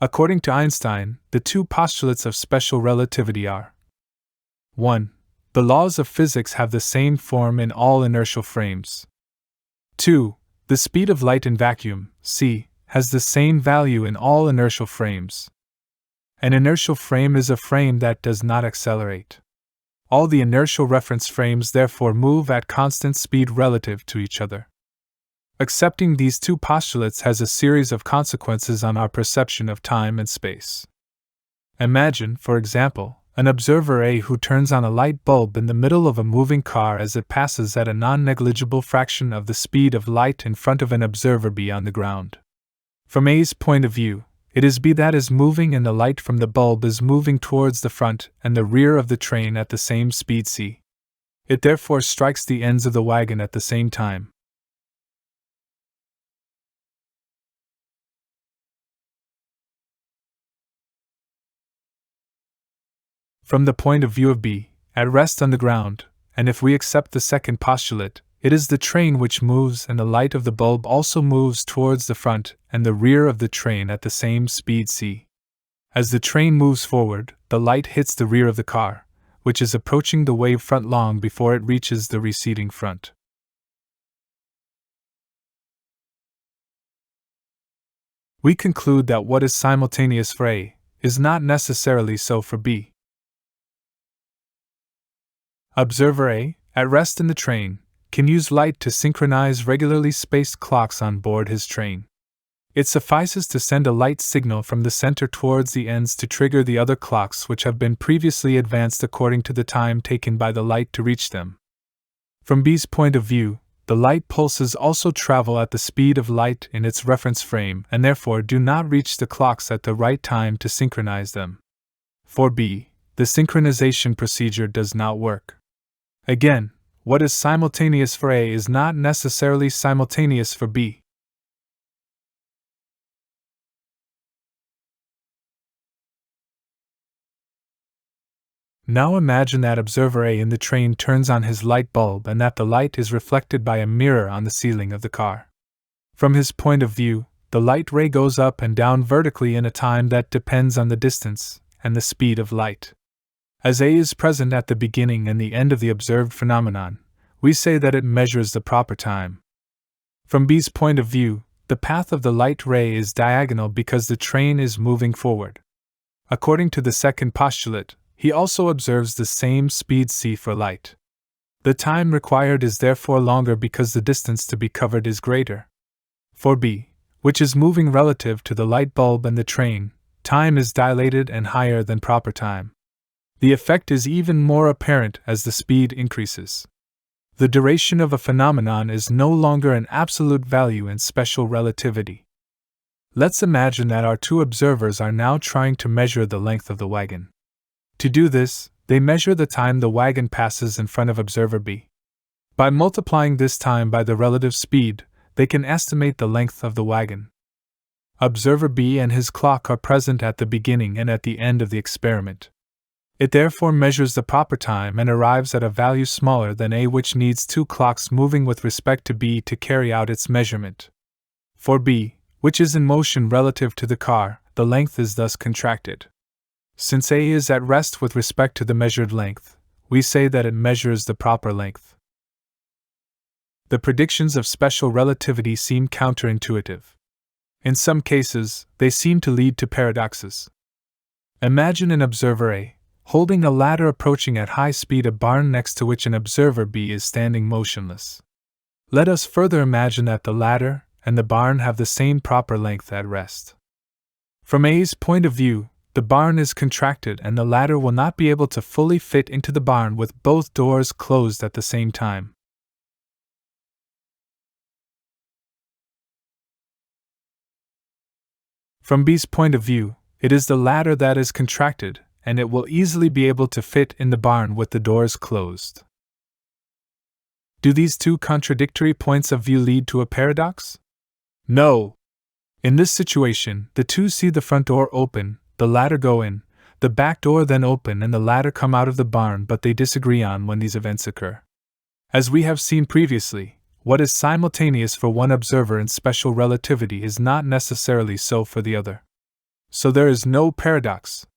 According to Einstein, the two postulates of special relativity are: 1. The laws of physics have the same form in all inertial frames. 2. The speed of light in vacuum, c, has the same value in all inertial frames. An inertial frame is a frame that does not accelerate. All the inertial reference frames therefore move at constant speed relative to each other. Accepting these two postulates has a series of consequences on our perception of time and space. Imagine, for example, an observer A who turns on a light bulb in the middle of a moving car as it passes at a non-negligible fraction of the speed of light in front of an observer B on the ground. From A's point of view, it is B that is moving and the light from the bulb is moving towards the front and the rear of the train at the same speed c. It therefore strikes the ends of the wagon at the same time. From the point of view of B, at rest on the ground, and if we accept the second postulate, it is the train which moves and the light of the bulb also moves towards the front and the rear of the train at the same speed c. As the train moves forward, the light hits the rear of the car, which is approaching the wave front long before it reaches the receding front. We conclude that what is simultaneous for A is not necessarily so for B. Observer A, at rest in the train, can use light to synchronize regularly spaced clocks on board his train. It suffices to send a light signal from the center towards the ends to trigger the other clocks which have been previously advanced according to the time taken by the light to reach them. From B's point of view, the light pulses also travel at the speed of light in its reference frame and therefore do not reach the clocks at the right time to synchronize them. For B, the synchronization procedure does not work. Again, what is simultaneous for A is not necessarily simultaneous for B. Now imagine that observer A in the train turns on his light bulb and that the light is reflected by a mirror on the ceiling of the car. From his point of view, the light ray goes up and down vertically in a time that depends on the distance and the speed of light. As A is present at the beginning and the end of the observed phenomenon, we say that it measures the proper time. From B's point of view, the path of the light ray is diagonal because the train is moving forward. According to the second postulate, he also observes the same speed c for light. The time required is therefore longer because the distance to be covered is greater. For B, which is moving relative to the light bulb and the train, time is dilated and higher than proper time. The effect is even more apparent as the speed increases. The duration of a phenomenon is no longer an absolute value in special relativity. Let's imagine that our two observers are now trying to measure the length of the wagon. To do this, they measure the time the wagon passes in front of observer B. By multiplying this time by the relative speed, they can estimate the length of the wagon. Observer B and his clock are present at the beginning and at the end of the experiment. It therefore measures the proper time and arrives at a value smaller than A, which needs two clocks moving with respect to B to carry out its measurement. For B, which is in motion relative to the car, the length is thus contracted. Since A is at rest with respect to the measured length, we say that it measures the proper length. The predictions of special relativity seem counterintuitive. In some cases, they seem to lead to paradoxes. Imagine an observer A holding a ladder approaching at high speed a barn next to which an observer B is standing motionless. Let us further imagine that the ladder and the barn have the same proper length at rest. From A's point of view, the barn is contracted and the ladder will not be able to fully fit into the barn with both doors closed at the same time. From B's point of view, it is the ladder that is contracted, and it will easily be able to fit in the barn with the doors closed. Do these two contradictory points of view lead to a paradox? No! In this situation, the two see the front door open, the ladder go in, the back door then open and the ladder come out of the barn, but they disagree on when these events occur. As we have seen previously, what is simultaneous for one observer in special relativity is not necessarily so for the other. so there is no paradox.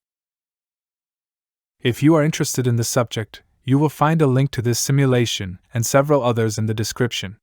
If you are interested in the subject, you will find a link to this simulation and several others in the description.